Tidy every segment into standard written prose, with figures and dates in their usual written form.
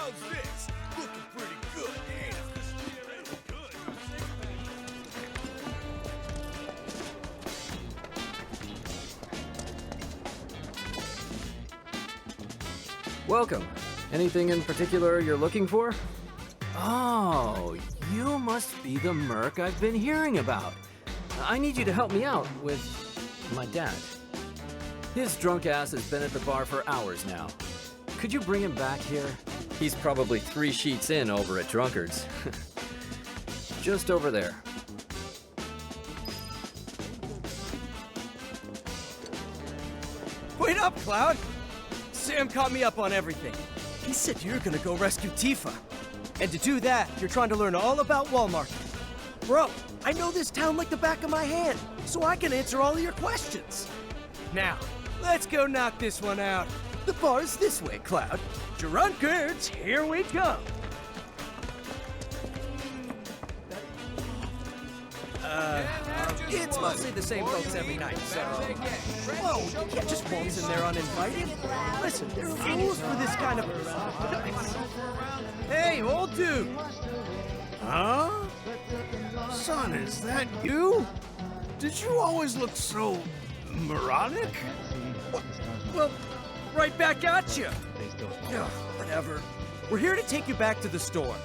How's this? Looking pretty good, ain't it? Welcome. Anything in particular you're looking for? Oh, you must be the merc I've been hearing about. I need you to help me out with my dad. His drunk ass has been at the bar for hours now. Could you bring him back here? He's probably 3 sheets in over at Drunkard's. Just over there. Wait up, Cloud! Sam caught me up on everything. He said you're gonna go rescue Tifa. And to do that, you're trying to learn all about wall marking. Bro, I know this town like the back of my hand, so I can answer all of your questions. Now, let's go knock this one out. The bar's this way, Cloud. Drunkards, here we come. It's mostly the same folks every night, so... Whoa, you can't just waltz in there uninvited. Listen, there are rules for this kind of... Hey, old dude! Huh? Son, is that you? Did you always look so... moronic? Well, right back at you. Ugh, whatever. We're here to take you back to the store.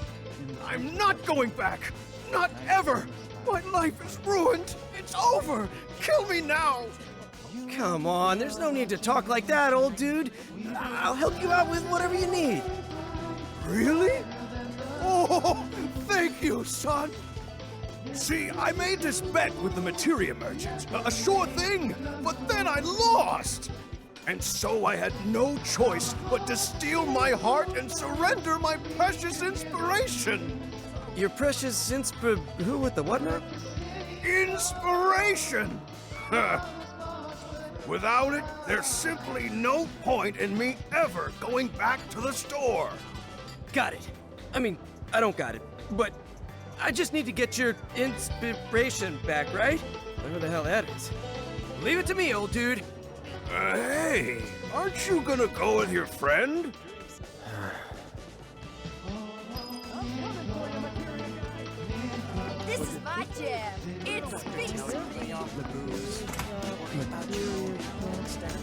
I'm not going back! Not ever! My life is ruined! It's over! Kill me now! Come on, there's no need to talk like that, old dude. I'll help you out with whatever you need. Really? Oh, thank you, son! See, I made this bet with the materia merchant, a sure thing, but then I lost! And so I had no choice but to steal my heart and surrender my precious inspiration! Your precious who with the what now? Inspiration! Without it, there's simply no point in me ever going back to the store. Got it. I mean, I don't got it, but I just need to get your inspiration back, right? Whatever the hell that is. Leave it to me, old dude. Hey, aren't you gonna go with your friend? This is my jam. It speaks to me.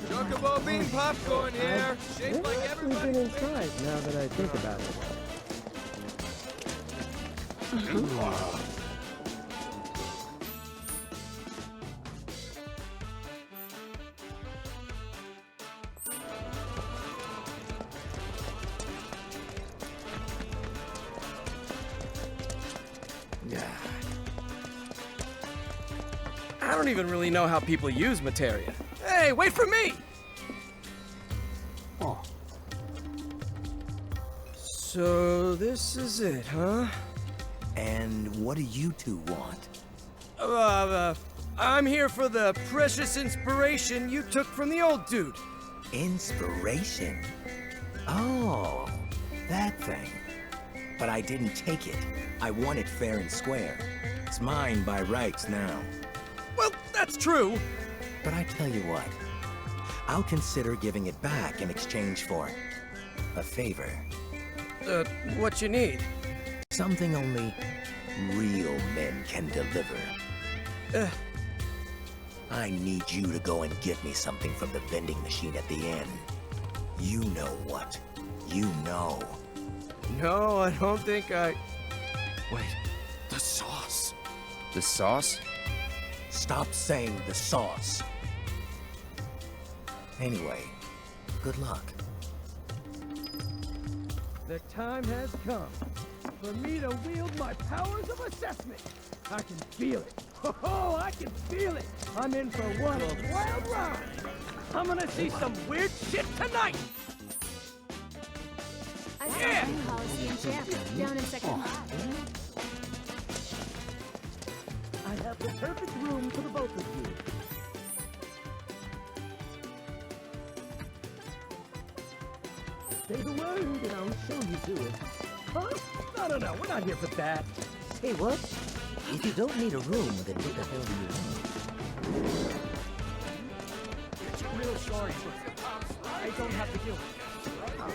Chocobo bean popcorn here, shaped like everybody. Been inside now that I think about it. I don't even really know how people use materia. Hey, wait for me! Oh. So this is it, huh? And what do you two want? I'm here for the precious inspiration you took from the old dude. Inspiration? Oh, that thing. But I didn't take it. I won it fair and square. It's mine by rights now. Well, that's true. But I tell you what, I'll consider giving it back in exchange for a favor. What you need? Something only real men can deliver. I need you to go and get me something from the vending machine at the inn. You know what. You know. No, I don't think I... Wait, the sauce. The sauce? Stop saying the sauce. Anyway, good luck. The time has come for me to wield my powers of assessment. I can feel it. Oh, I can feel it. I'm in for one wild ride. I'm gonna see some weird shit tonight. I saw the Coliseum champ down in Sector 5. I have the perfect room for the both of you. Say the word and I'll show you to it. Huh? No, we're not here for that. Hey, what? If you don't need a room, then what the hell do you want? Real sorry, but I don't have to deal with that.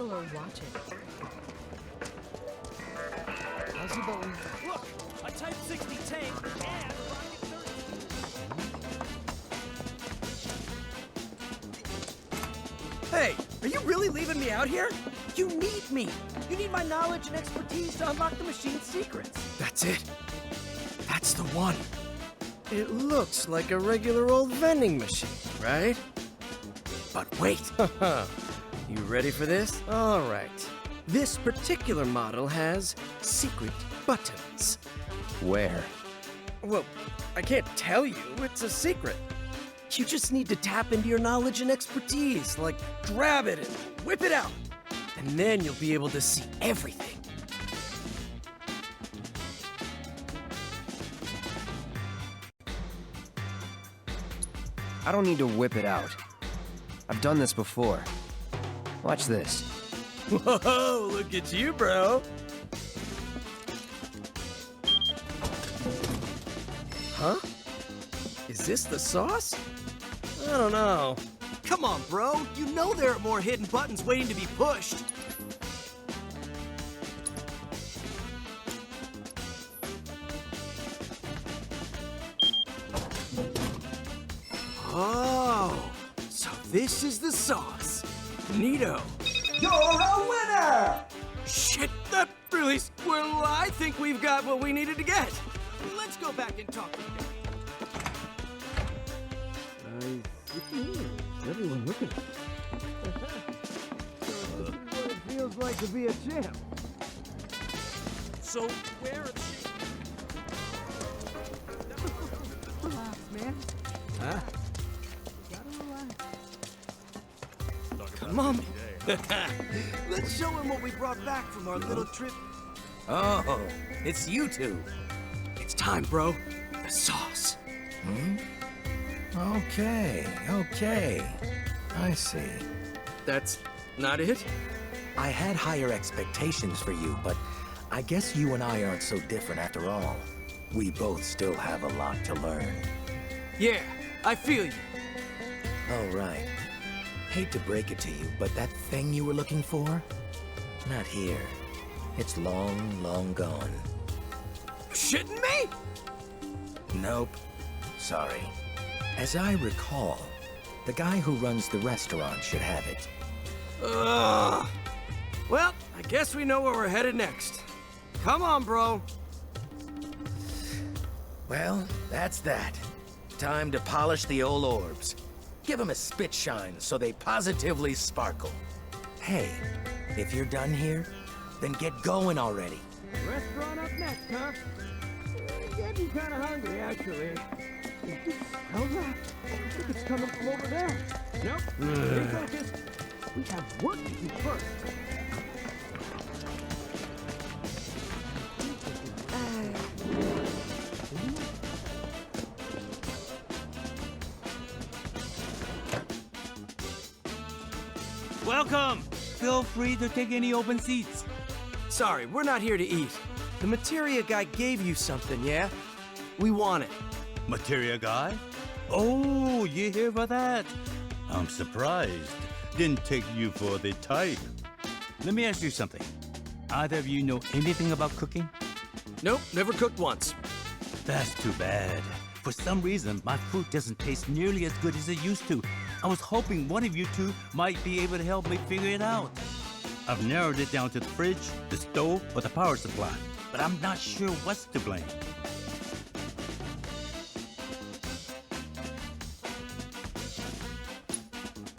people are watching. How's about look, a Type 60 tank and a Rocket 30. Hey, are you really leaving me out here? You need me. You need my knowledge and expertise to unlock the machine's secrets. That's it. That's the one. It looks like a regular old vending machine, right? But wait. You ready for this? All right. This particular model has secret buttons. Where? Well, I can't tell you. It's a secret. You just need to tap into your knowledge and expertise, like grab it and whip it out. And then you'll be able to see everything. I don't need to whip it out. I've done this before. Watch this. Whoa, look at you, bro. Huh? Is this the sauce? I don't know. Come on, bro. You know there are more hidden buttons waiting to be pushed. Oh, so this is the sauce. Neato. You're a winner! Shit, that really... Well, I think we've got what we needed to get. Let's go back and talk to him. Everyone looking. So this is what it feels like to be a champ. So, where are the... Relax, man. Huh? Gotta relax. Come on. Let's show him what we brought back from our little trip. Oh, it's you two. It's time, bro. The sauce. Okay. I see. That's not it? I had higher expectations for you, but I guess you and I aren't so different after all. We both still have a lot to learn. Yeah, I feel you. Oh, right. Hate to break it to you, but that thing you were looking for? Not here. It's long, long gone. Shitting me? Nope. Sorry. As I recall, the guy who runs the restaurant should have it. Ugh. Well, I guess we know where we're headed next. Come on, bro. Well, that's that. Time to polish the old orbs. Give them a spit shine so they positively sparkle. Hey, if you're done here, then get going already. Restaurant up next, huh? Getting kind of hungry, actually. How's that? I think it's coming from over there. Nope. Stay focused. We have work to do first. Welcome! Feel free to take any open seats. Sorry, we're not here to eat. The materia guy gave you something, yeah? We want it. Materia guy? Oh, you here for that? I'm surprised. Didn't take you for the type. Let me ask you something. Either of you know anything about cooking? Nope, never cooked once. That's too bad. For some reason, my food doesn't taste nearly as good as it used to. I was hoping one of you two might be able to help me figure it out. I've narrowed it down to the fridge, the stove, or the power supply, but I'm not sure what's to blame.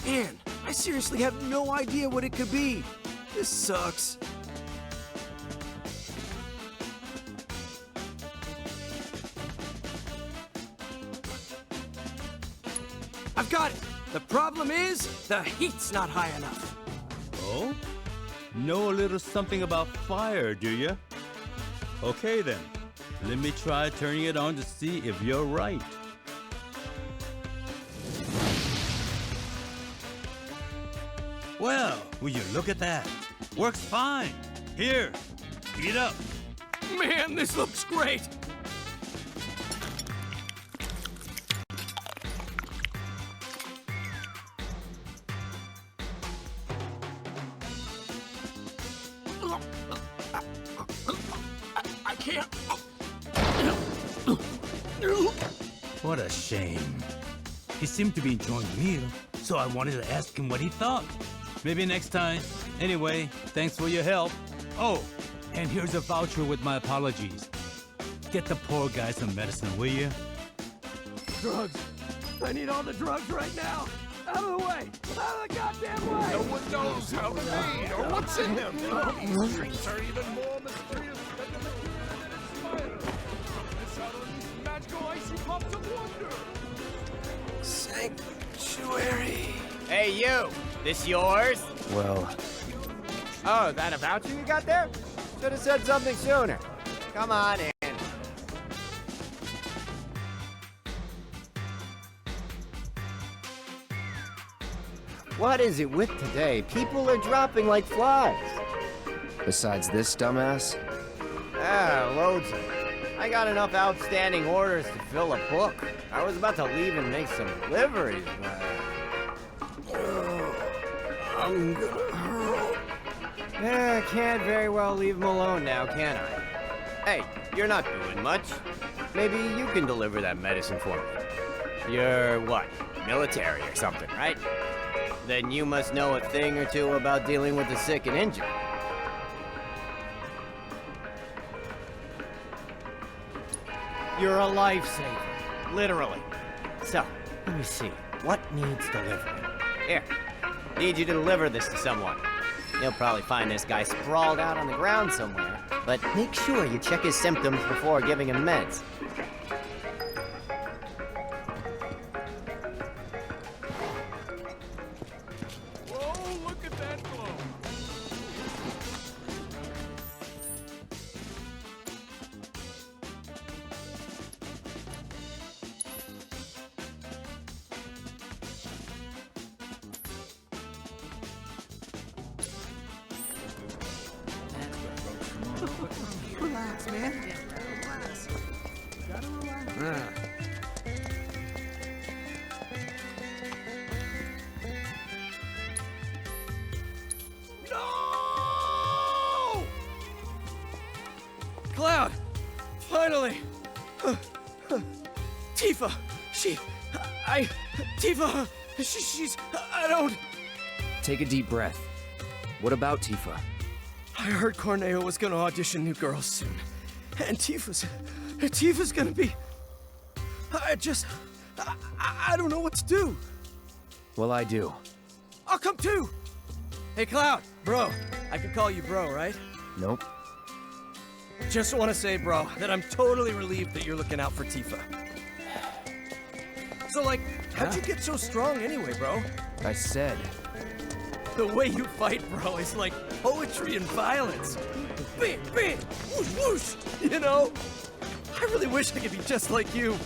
Man, I seriously have no idea what it could be. This sucks. I've got it. The problem is, the heat's not high enough. Oh? Know a little something about fire, do you? Okay then. Let me try turning it on to see if you're right. Well, will you look at that? Works fine. Here, heat up. Man, this looks great. What a shame. He seemed to be enjoying the meal, so I wanted to ask him what he thought. Maybe next time. Anyway, thanks for your help. Oh, and here's a voucher with my apologies. Get the poor guy some medicine, will you? Drugs. I need all the drugs right now. Out of the way! Out of the goddamn way! No one knows how they're made or what's in them. These drinks are even more mysterious than the material that inspired. Miss out on these magical icy pops of wonder. Sanctuary. Hey, you! This yours? Well, Oh, that a voucher you got there? Should have said something sooner. Come on in. What is it with today? People are dropping like flies. besides this dumbass? Ah, loads of them. I got enough outstanding orders to fill a book. I was about to leave and make some deliveries, but... I'm gonna hurl. Yeah, I can't very well leave him alone now, can I? Hey, you're not doing much. Maybe you can deliver that medicine for me. You're, what, military or something, right? Then you must know a thing or two about dealing with the sick and injured. You're a lifesaver, literally. So, let me see. What needs delivering? Here, need you to deliver this to someone. You'll probably find this guy sprawled out on the ground somewhere, but make sure you check his symptoms before giving him meds. Whoa, look at that glow. Relax, man. Relax. Gotta relax. No! Cloud! Finally! Tifa! She's... I don't... Take a deep breath. What about Tifa? I heard Corneo was gonna audition new girls soon. And Tifa's gonna be... I don't know what to do. Well, I do. I'll come too! Hey, Cloud, bro. I can call you bro, right? Nope. Just want to say, bro, that I'm totally relieved that you're looking out for Tifa. So, like, how'd you get so strong anyway, bro? I said. The way you fight, bro, is like poetry and violence. Bam, bam, whoosh, whoosh, you know? I really wish I could be just like you.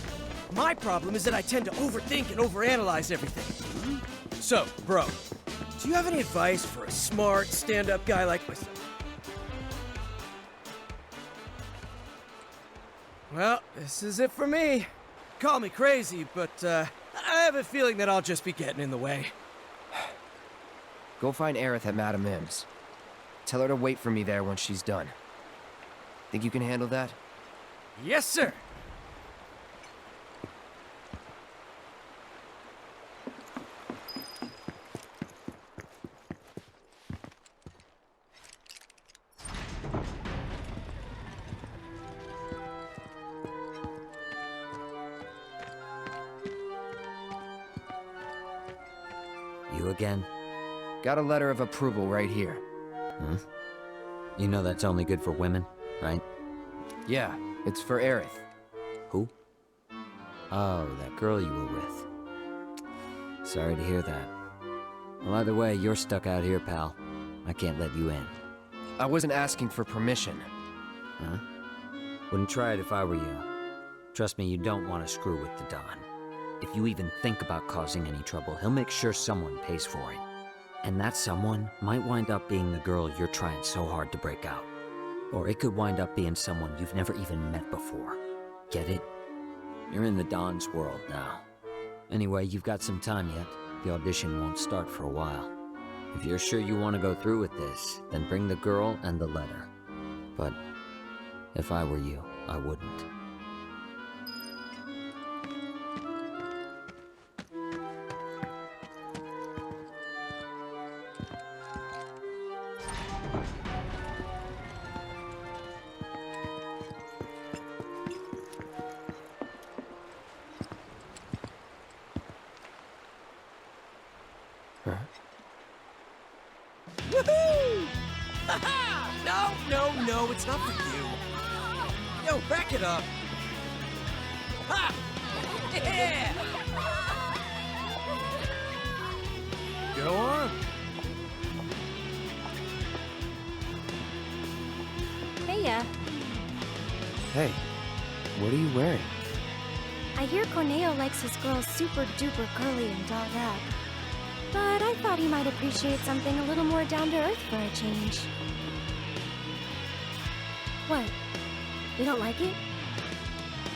My problem is that I tend to overthink and overanalyze everything. So, bro, do you have any advice for a smart, stand-up guy like myself? Well, this is it for me. Call me crazy, but I have a feeling that I'll just be getting in the way. Go find Aerith at Madame M's. Tell her to wait for me there when she's done. Think you can handle that? Yes, sir! You again? Got a letter of approval right here. Hmm? You know that's only good for women, right? Yeah, it's for Aerith. Who? Oh, that girl you were with. Sorry to hear that. Well, either way, you're stuck out here, pal. I can't let you in. I wasn't asking for permission. Huh? Wouldn't try it if I were you. Trust me, you don't want to screw with the Don. If you even think about causing any trouble, he'll make sure someone pays for it. And that someone might wind up being the girl you're trying so hard to break out. Or it could wind up being someone you've never even met before. Get it? You're in the Don's world now. Anyway, you've got some time yet. The audition won't start for a while. If you're sure you want to go through with this, then bring the girl and the letter. But if I were you, I wouldn't. No, it's not for you. Yo, back it up. Ha! Yeah! Go on. Heya. Hey, what are you wearing? I hear Corneo likes his girls super duper curly and dolled up. But I thought he might appreciate something a little more down to earth for a change. What? You don't like it?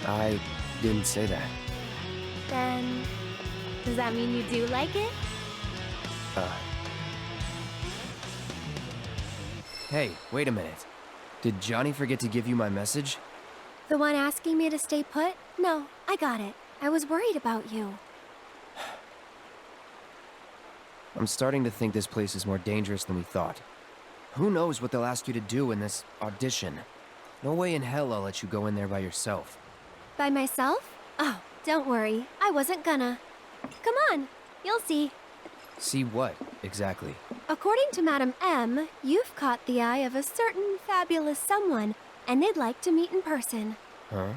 I didn't say that. Then... does that mean you do like it? Hey, wait a minute. Did Johnny forget to give you my message? The one asking me to stay put? No, I got it. I was worried about you. I'm starting to think this place is more dangerous than we thought. Who knows what they'll ask you to do in this audition? No way in hell I'll let you go in there by yourself. By myself? Oh, don't worry. I wasn't gonna. Come on, you'll see. See what, exactly? According to Madam M, you've caught the eye of a certain fabulous someone, and they'd like to meet in person. Huh?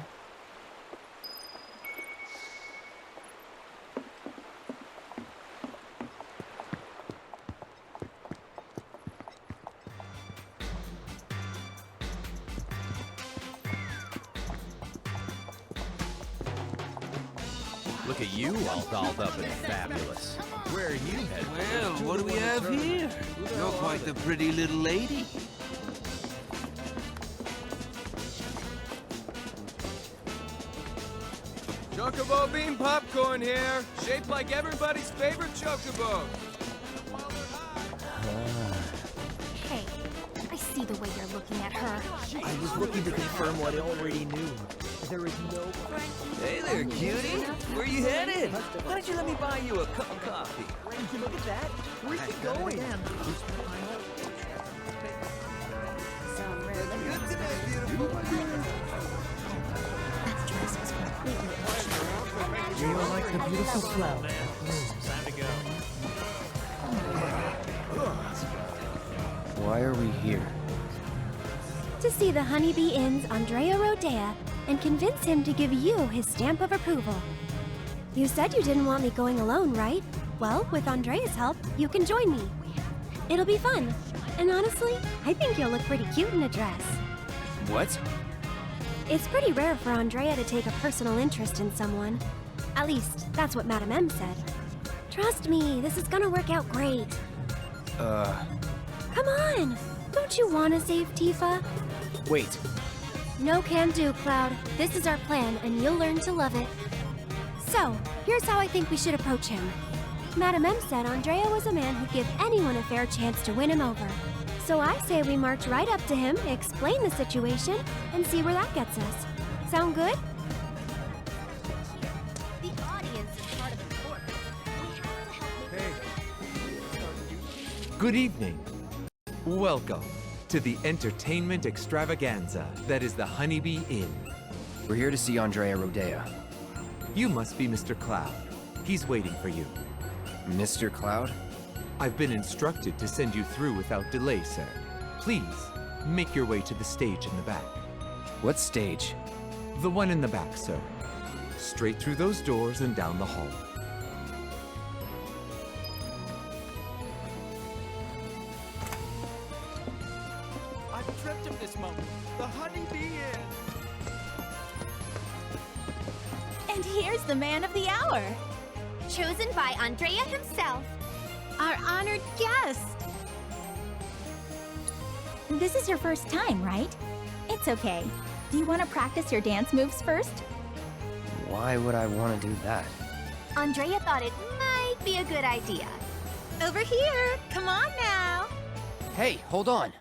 Look at you all dolled up and fabulous. Where are you headed? Well, what do we have here? You're quite the pretty little lady. Chocobo bean popcorn here, shaped like everybody's favorite chocobo. Hey, I see the way you're looking at her. I was looking to confirm what I already knew. There is no... Hey there, cutie. Where you headed? Why don't you let me buy you a cup of coffee? Look at that. Where's she going? Good today, beautiful. That dress is completely optional. You're like the beautiful flower. Why are we here? To see the Honeybee Inn's Andrea Rodea and convince him to give you his stamp of approval. You said you didn't want me going alone, right? Well, with Andrea's help, you can join me. It'll be fun. And honestly, I think you'll look pretty cute in a dress. What? It's pretty rare for Andrea to take a personal interest in someone. At least, that's what Madam M said. Trust me, this is gonna work out great. Come on! Don't you want to save Tifa? Wait. No can do, Cloud. This is our plan, and you'll learn to love it. So, here's how I think we should approach him. Madam M said Andrea was a man who'd give anyone a fair chance to win him over. So I say we march right up to him, explain the situation, and see where that gets us. Sound good? The audience is part of the court. We have to help make... Good evening. Welcome to the entertainment extravaganza that is the Honeybee Inn. We're here to see Andrea Rodea. You must be Mr. Cloud. He's waiting for you. Mr. Cloud? I've been instructed to send you through without delay, sir. Please, make your way to the stage in the back. What stage? The one in the back, sir. Straight through those doors and down the hall. I've dreamt of this moment. The Honeybee Inn. And here's the man of the hour. Chosen by Andrea himself. Our honored guest. This is your first time, right? It's okay. Do you want to practice your dance moves first? Why would I want to do that? Andrea thought it might be a good idea. Over here. Come on now. Hey, hold on.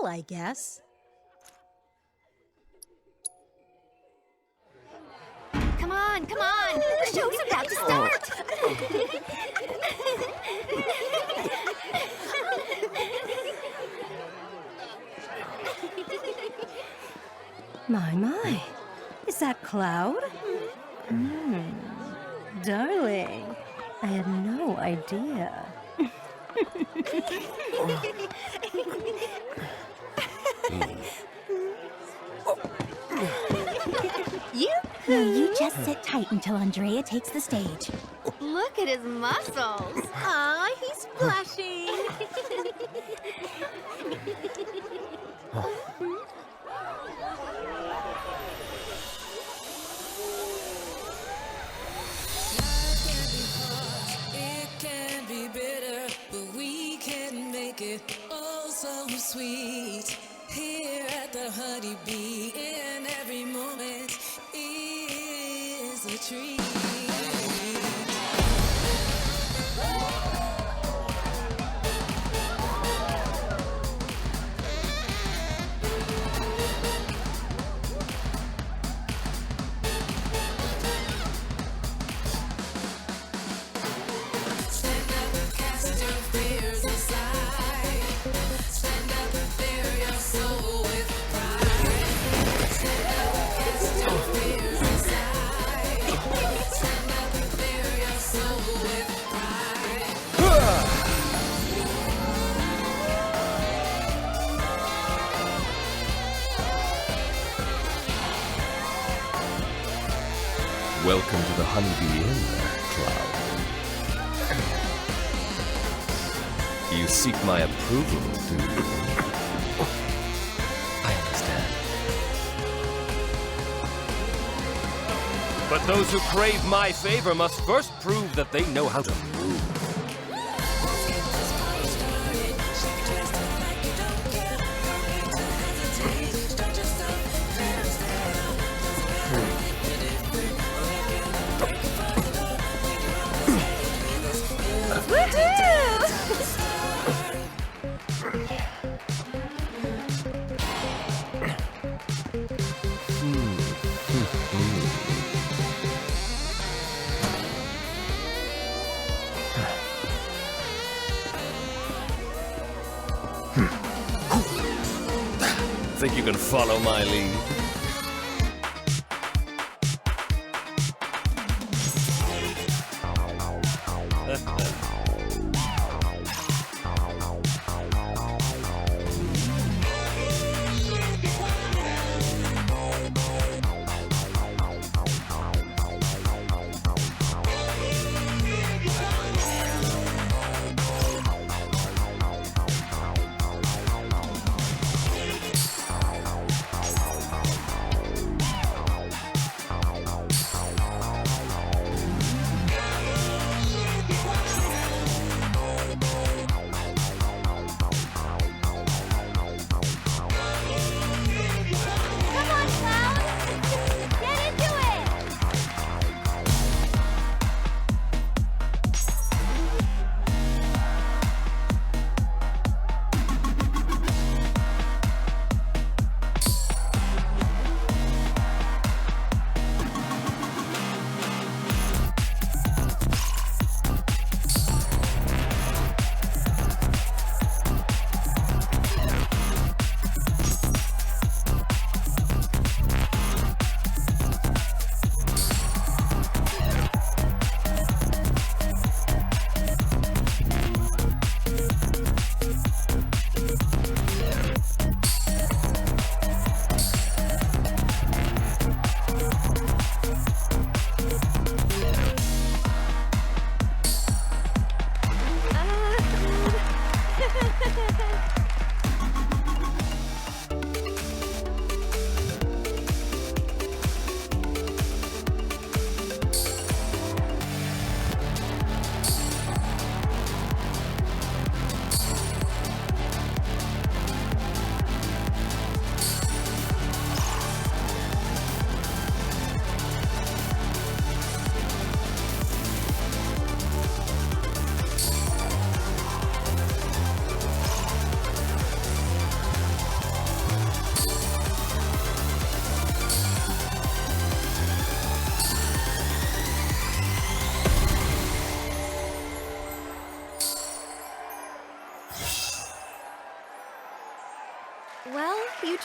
I guess. Come on, come on! The show's about to start! My. Is that Cloud? Darling, I had no idea. You just sit tight until Andrea takes the stage. Look at his muscles. Aw, he's blushing. It can be bitter, but we can make it oh so sweet. Here at the Honeybee, in every moment is a treat. Welcome to the Honeybee Inn, Cloud. You seek my approval, do you? I understand. But those who crave my favor must first prove that they know how to move. Think you can follow my lead?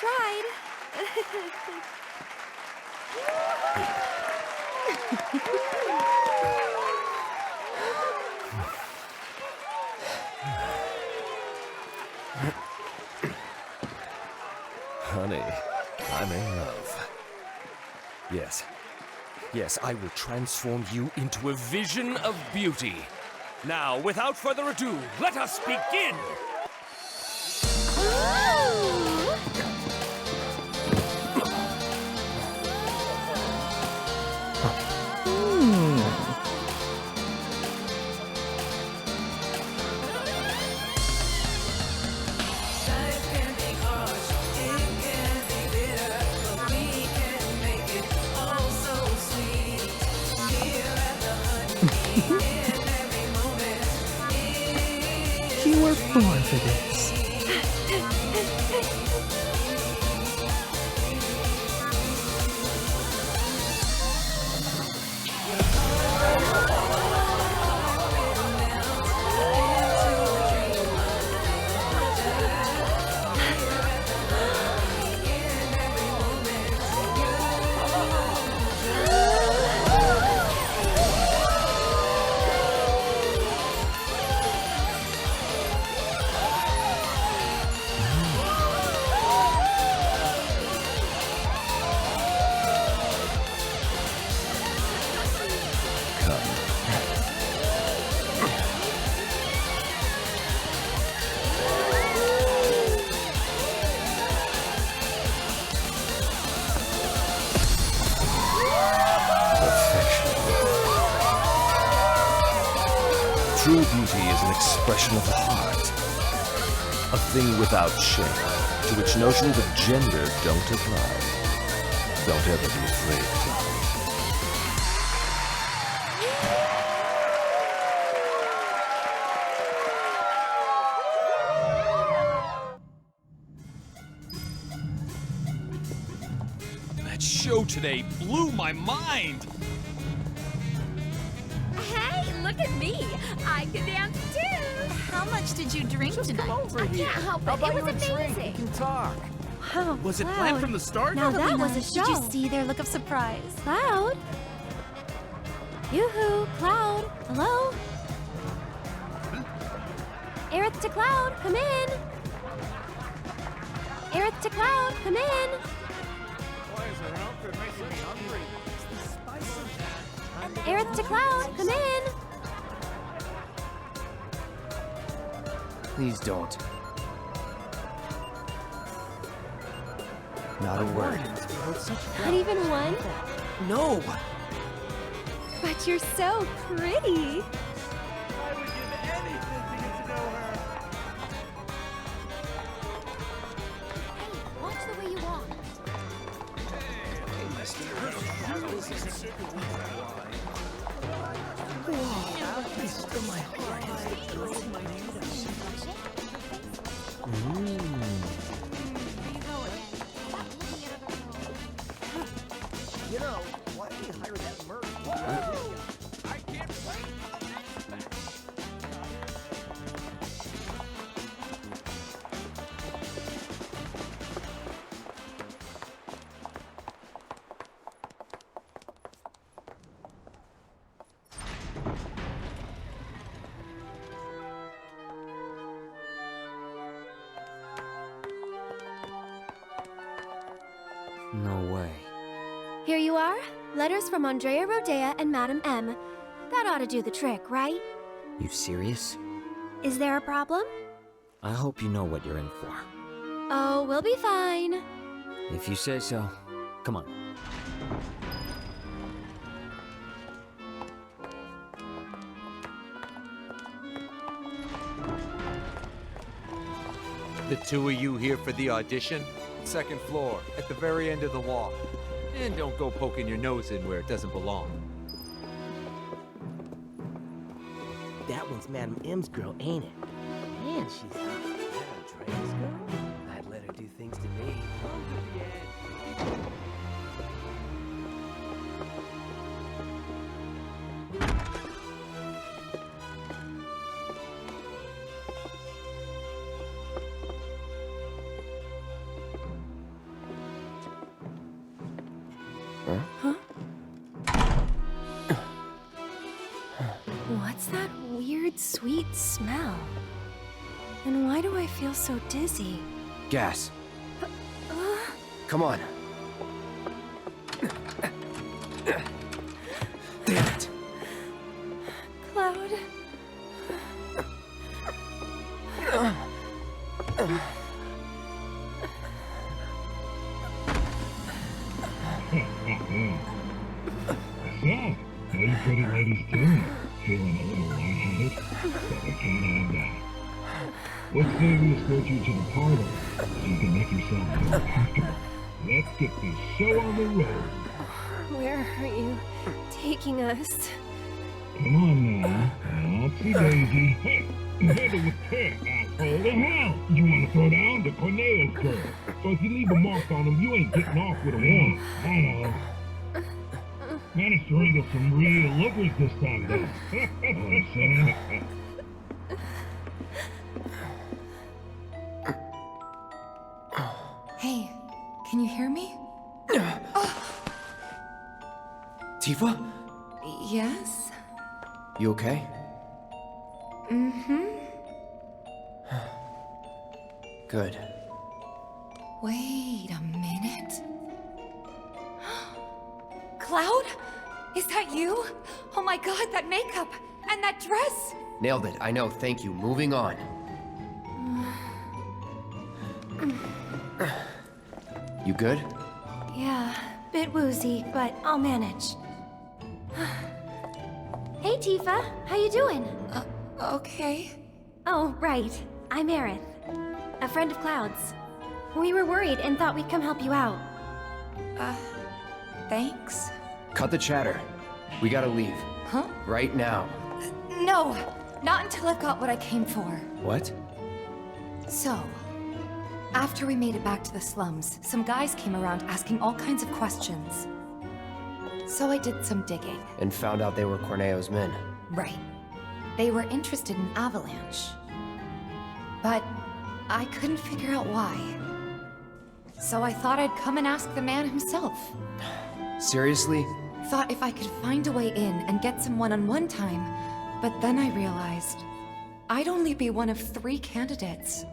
tried. Honey, I'm in love. Yes. Yes, I will transform you into a vision of beauty. Now, without further ado, let us begin! You were born for this. True beauty is an expression of the heart. A thing without shame, to which notions of gender don't apply. Don't ever be afraid, Cloud. That show today blew my mind! Hey, look at me. I can dance too. How much did you drink tonight? I can't help it. It was amazing. You can talk. Wow, Was it planned from the start? Now that was a show. Did you see their look of surprise? Cloud? Yoo-hoo, Cloud. Hello? Aerith to Cloud, come in. Aerith to Cloud, come in. Aerith to Cloud, come in. Please don't. Not a word. Not even one? No! But you're so pretty. Watch the way you walk. You know, why did you hire that merc? I can't wait! No way. Here you are. Letters from Andrea Rodea and Madam M. That ought to do the trick, right? You serious? Is there a problem? I hope you know what you're in for. Oh, we'll be fine. If you say so. Come on. The two of you here for the audition? Second floor, at the very end of the wall. And don't go poking your nose in where it doesn't belong. That one's Madam M's girl, ain't it? Man, she's hot. That Andrea's girl? I'd let her do things to me. What's that weird, sweet smell? And why do I feel so dizzy? Gas. Come on. Damn it. Cloud. So, how you pretty ladies doing? Feeling a little lightheaded? But we can't have that. Let's say we escort you to the parlor so you can make yourself more comfortable. Let's get this show on the road. Where are you taking us? Come on now. Oopsie daisy. Hey, handle with care, asshole. The hell? You want to throw down the Cornelius girl? So if you leave a mark on him, you ain't getting off with a warrant. I know. Managed to wrangle some real lookers this time, though. What I'm saying? Hey, can you hear me? Tifa? Yes? You okay? Mm-hmm. Good. Wait a minute. Cloud? Is that you? Oh my god, that makeup! And that dress! Nailed it. I know. Thank you. Moving on. You good? Yeah, bit woozy, but I'll manage. Hey, Tifa. How you doing? Okay. Oh, right. I'm Aerith. A friend of Cloud's. We were worried and thought we'd come help you out. Thanks. Cut the chatter. We gotta leave. Huh? Right now. No! Not until I've got what I came for. What? So, after we made it back to the slums, some guys came around asking all kinds of questions. So I did some digging. And found out they were Corneo's men. Right. They were interested in Avalanche. But I couldn't figure out why. So I thought I'd come and ask the man himself. Seriously? Thought if I could find a way in and get some one-on-one time, but then I realized I'd only be one of 3 candidates.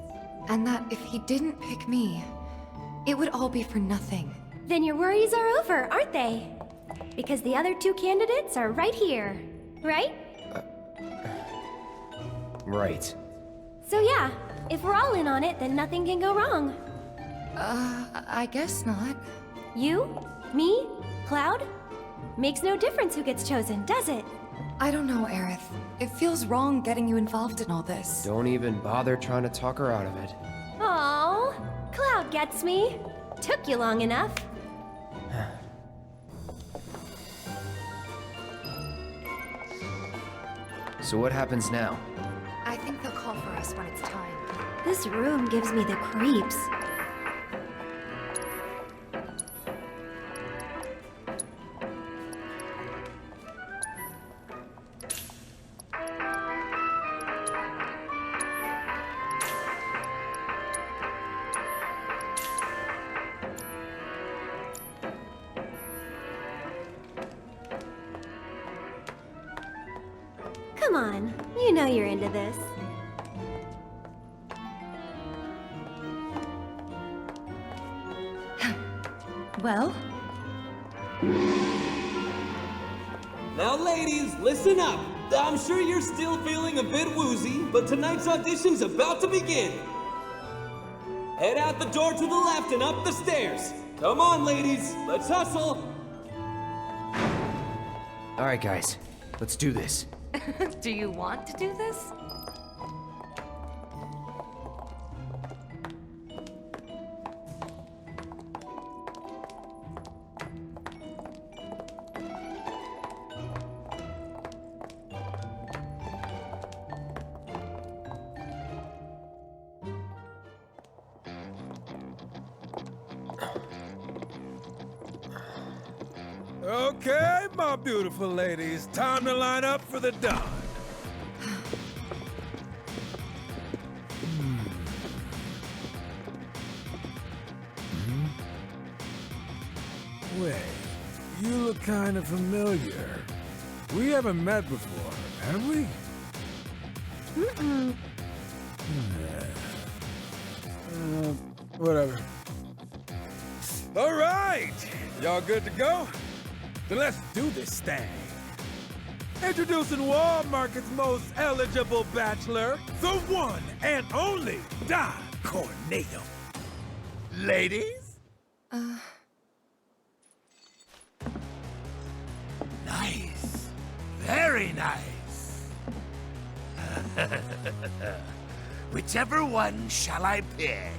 And that if he didn't pick me, it would all be for nothing. Then your worries are over, aren't they? Because the other 2 candidates are right here, right? Right. So yeah, if we're all in on it, then nothing can go wrong. I guess not. You? Me? Cloud? Makes no difference who gets chosen, does it? I don't know, Aerith. It feels wrong getting you involved in all this. Don't even bother trying to talk her out of it. Aww, Cloud gets me. Took you long enough. So what happens now? I think they'll call for us when it's time. This room gives me the creeps. Come on, you know you're into this. Well? Now ladies, listen up. I'm sure you're still feeling a bit woozy, but tonight's audition's about to begin. Head out the door to the left and up the stairs. Come on, ladies, let's hustle. All right, guys. Let's do this. Do you want to do this? Okay, my beautiful ladies, time to line up for the dawn. Wait, kind of familiar. We haven't met before, have we? Mm-mm. Whatever. All right! Y'all good to go? Then let's do this thing. Introducing Wall Market's most eligible bachelor, the one and only Don Corneo. Ladies? Nice. Very nice. Whichever one shall I pick?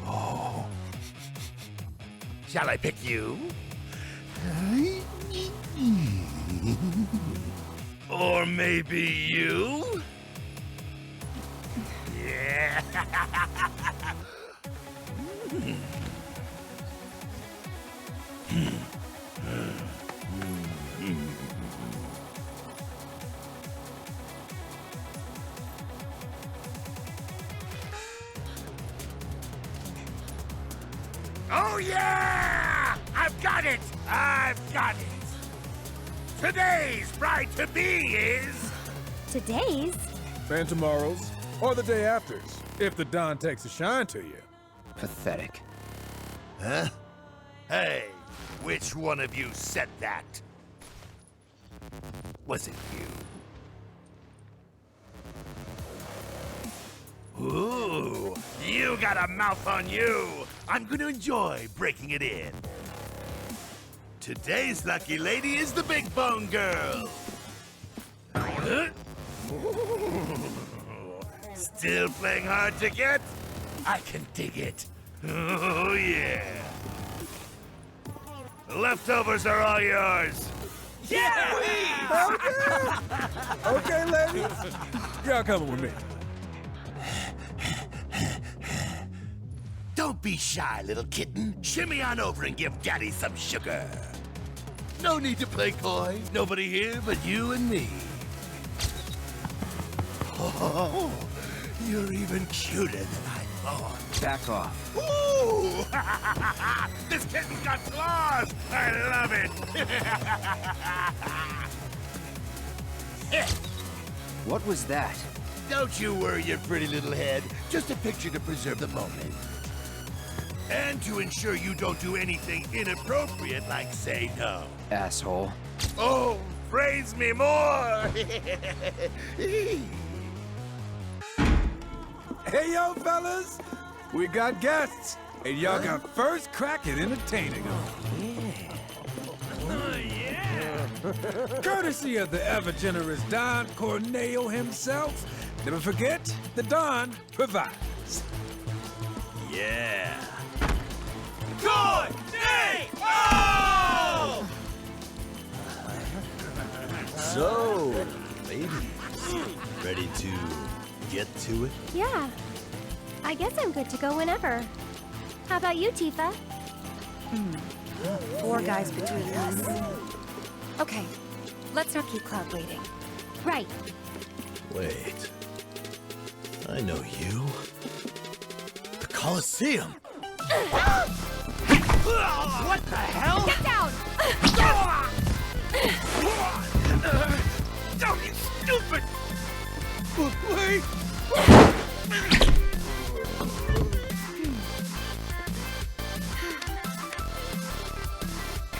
Oh. Shall I pick you? Or maybe you? Yeah. Oh yeah! I've got it! I've got it! Today's bride-to-be is... Today's? And tomorrow's, or the day after's, if the Don takes a shine to you. Pathetic. Huh? Hey, which one of you said that? Was it you? Ooh, you got a mouth on you! I'm gonna enjoy breaking it in. Today's lucky lady is the Big Bone Girl. Huh? Still playing hard to get? I can dig it. Oh, yeah. The leftovers are all yours. Yeah! Okay, ladies. Y'all coming with me. Don't be shy, little kitten. Shimmy on over and give Daddy some sugar. No need to play coy. Nobody here but you and me. Oh, you're even cuter than I thought. Back off. Ooh! This kitten's got claws! I love it! What was that? Don't you worry your pretty little head. Just a picture to preserve the moment. And to ensure you don't do anything inappropriate like say no. Asshole. Oh, praise me more! Hey, yo, fellas. We got guests, and y'all got first crack at entertaining them. Courtesy of the ever-generous Don Corneo himself. Never forget, the Don provides. Yeah. Corneo! So, ladies, ready to get to it? Yeah. I guess I'm good to go whenever. How about you, Tifa? 4 guys between us. Okay, let's not keep Cloud waiting. Right. Wait. I know you. The Colosseum! What the hell? Get down! Don't, you stupid! Wait!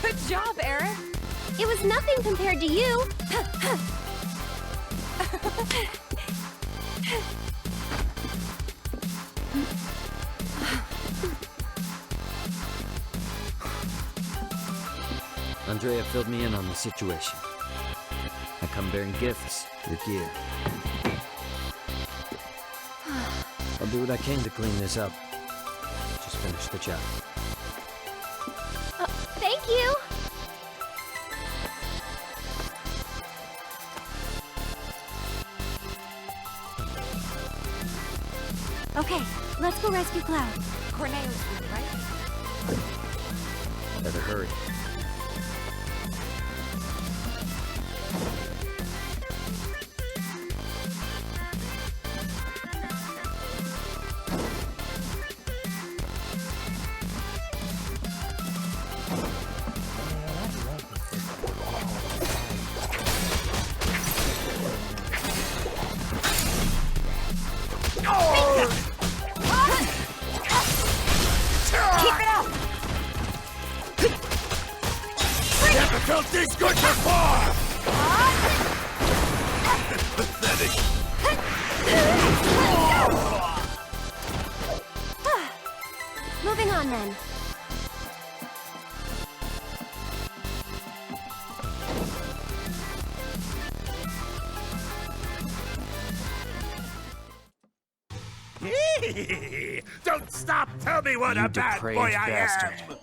Good job, Eric! It was nothing compared to you. Andrea filled me in on the situation. I come bearing gifts, your gear. I'll do what I can to clean this up. Just finish the job. Thank you. Okay, let's go rescue Cloud. Corneo's room, right? Better hurry. Keep it up! Difficulty's good before! Pathetic. Moving on then. Don't stop! Tell me what You a bad depraved boy I bastard. am!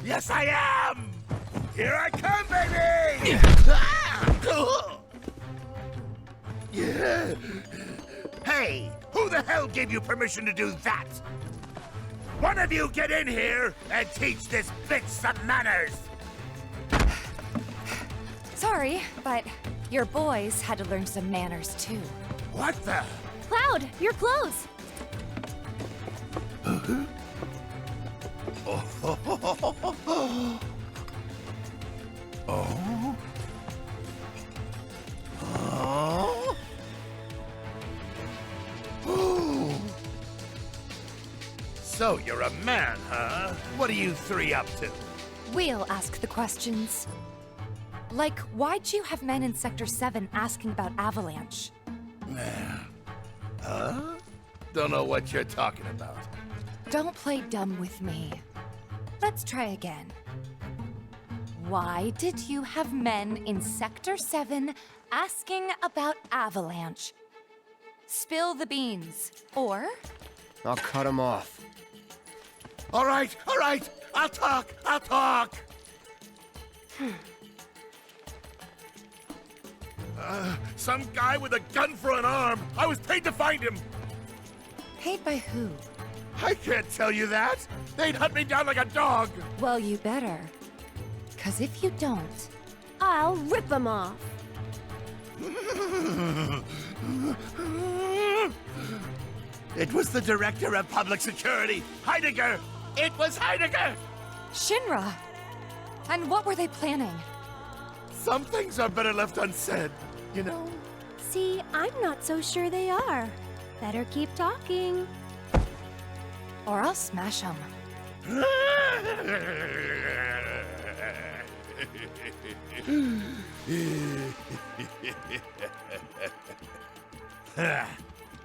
Yes, I am! Here I come, baby! Hey, who the hell gave you permission to do that? One of you get in here and teach this bitch some manners! Sorry, but your boys had to learn some manners too. What the? Cloud, your clothes! Oh? So you're a man, huh? What are you three up to? We'll ask the questions. Like, why'd you have men in Sector 7 asking about Avalanche? Huh? Don't know what you're talking about. Don't play dumb with me. Let's try again. Why did you have men in Sector 7 asking about Avalanche? Spill the beans, or... I'll cut him off. All right, I'll talk! Some guy with a gun for an arm. I was paid to find him. Paid by who? I can't tell you that. They'd hunt me down like a dog. Well, you better. 'Cause if you don't... I'll rip them off. It was the Director of Public Security, Heidegger. It was Heidegger. Shinra! And what were they planning? Some things are better left unsaid, you know? See, I'm not so sure they are. Better keep talking. Or I'll smash them.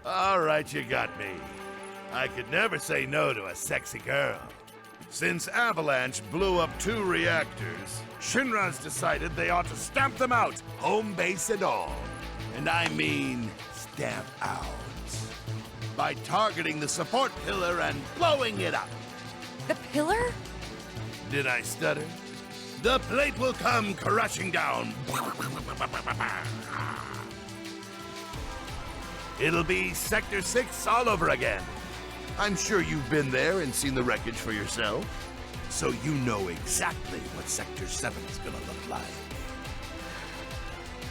All right, you got me. I could never say no to a sexy girl. Since Avalanche blew up 2 reactors, Shinra's decided they ought to stamp them out, home base and all. And I mean stamp out. By targeting the support pillar and blowing it up. The pillar? Did I stutter? The plate will come crashing down. It'll be Sector 6 all over again. I'm sure you've been there and seen the wreckage for yourself. So you know exactly what Sector 7's gonna look like.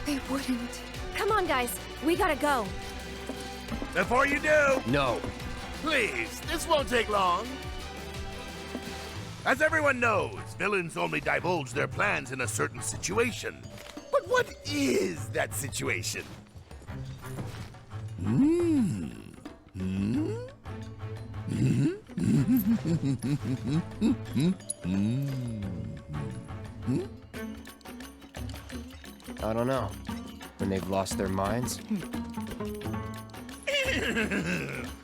They wouldn't. Come on, guys. We gotta go. Before you do... No. Please, this won't take long. As everyone knows, villains only divulge their plans in a certain situation. But what is that situation? I don't know. When they've lost their minds?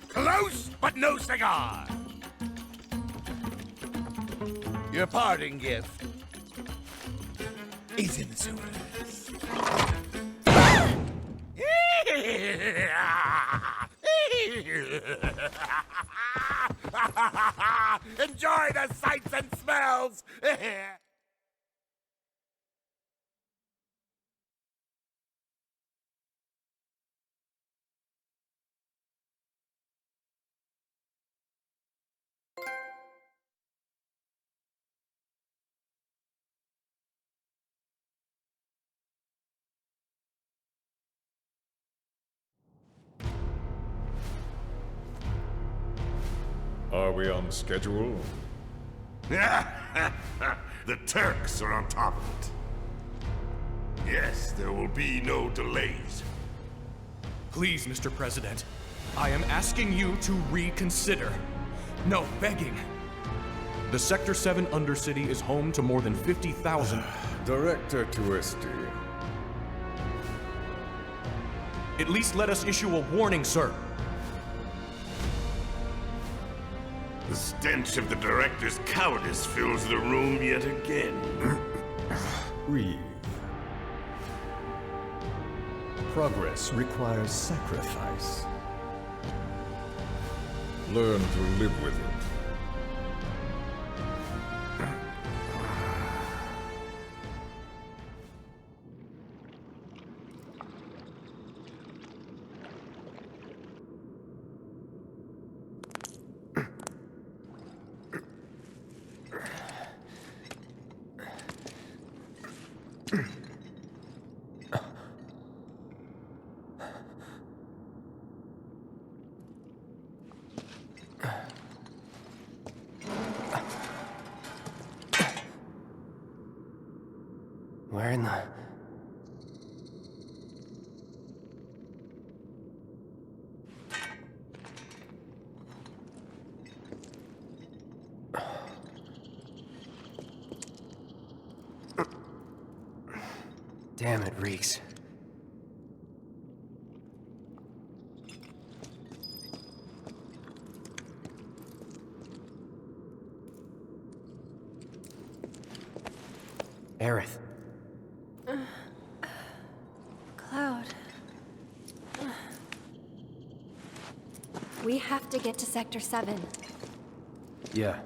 Close, but no cigar. Your parting gift is in the sewers. Enjoy the sights and smells. Are we on schedule? The Turks are on top of it. Yes, there will be no delays. Please, Mr. President, I am asking you to reconsider. No, begging. The Sector 7 Undercity is home to more than 50,000... Director Twisty. At least let us issue a warning, sir. The stench of the Director's cowardice fills the room yet again. Reeve. Progress requires sacrifice. Learn to live with it. Where in the... Damn, it reeks. Aerith. Cloud. We have to get to Sector 7. Yeah.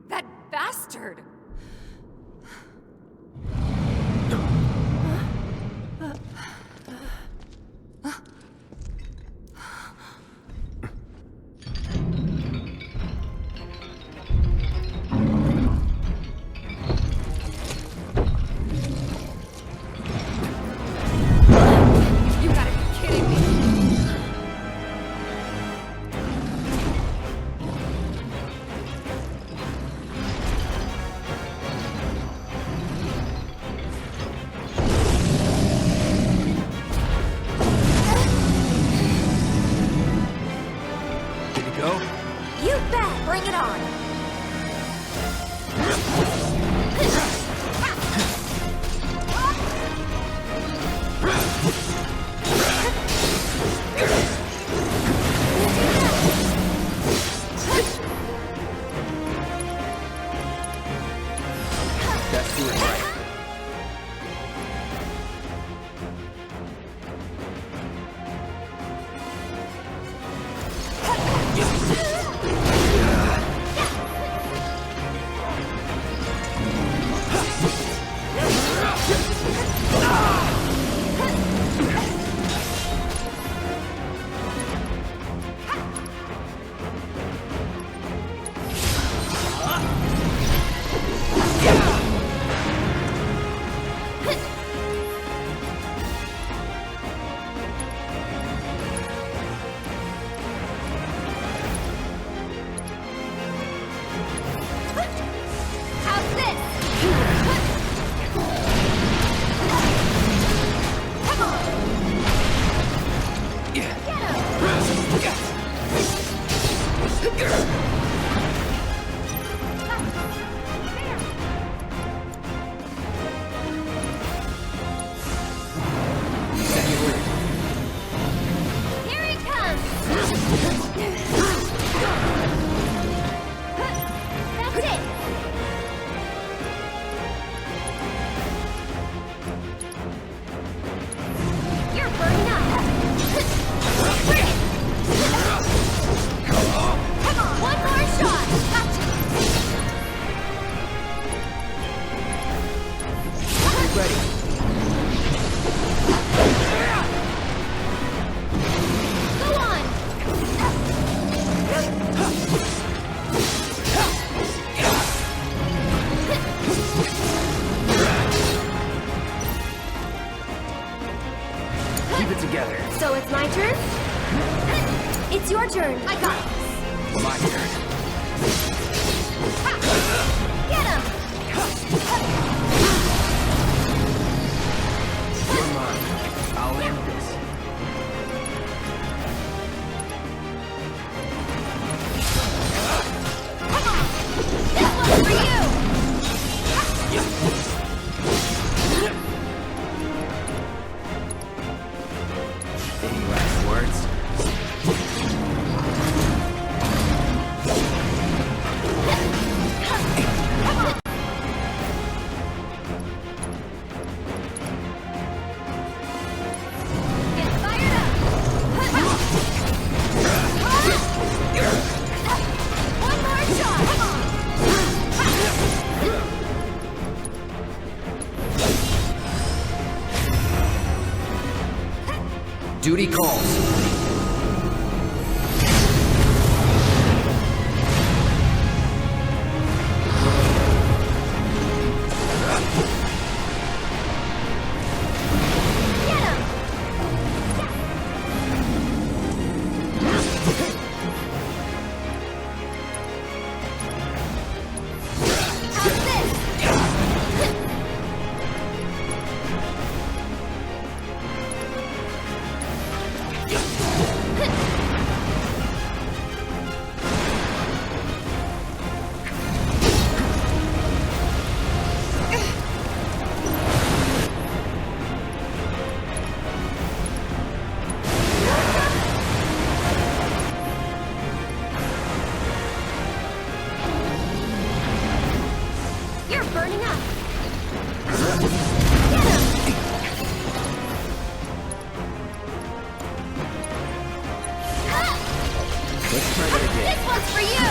That bastard! One So it's my turn? It's your turn. I got this. My turn. Get him! You're mine. I'll end this. Come on! This one's for you! Any last words? Duty calls. You're burning up. Let's try that again. This one's for you!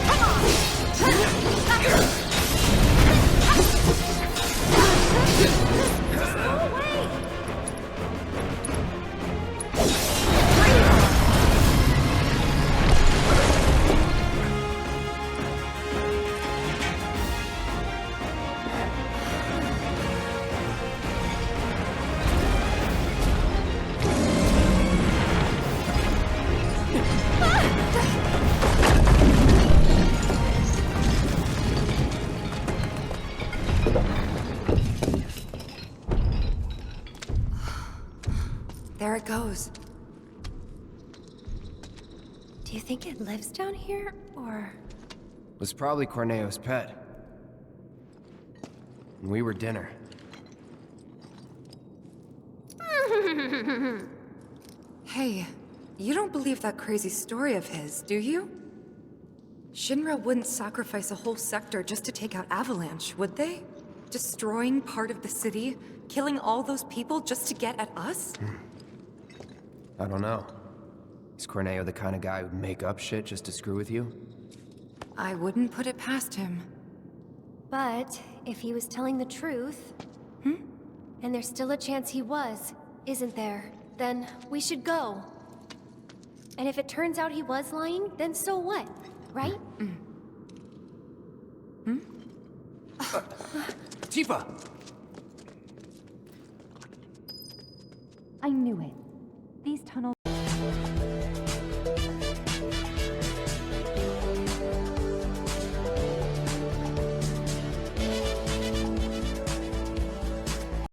Come on! Go away! There it goes. Do you think it lives down here, or...? Was probably Corneo's pet. And we were dinner. Hey, you don't believe that crazy story of his, do you? Shinra wouldn't sacrifice a whole sector just to take out Avalanche, would they? Destroying part of the city, killing all those people just to get at us? I don't know. Is Corneo the kind of guy who'd make up shit just to screw with you? I wouldn't put it past him. But, if he was telling the truth... And there's still a chance he was, isn't there? Then, we should go. And if it turns out he was lying, then so what? Right? Tifa!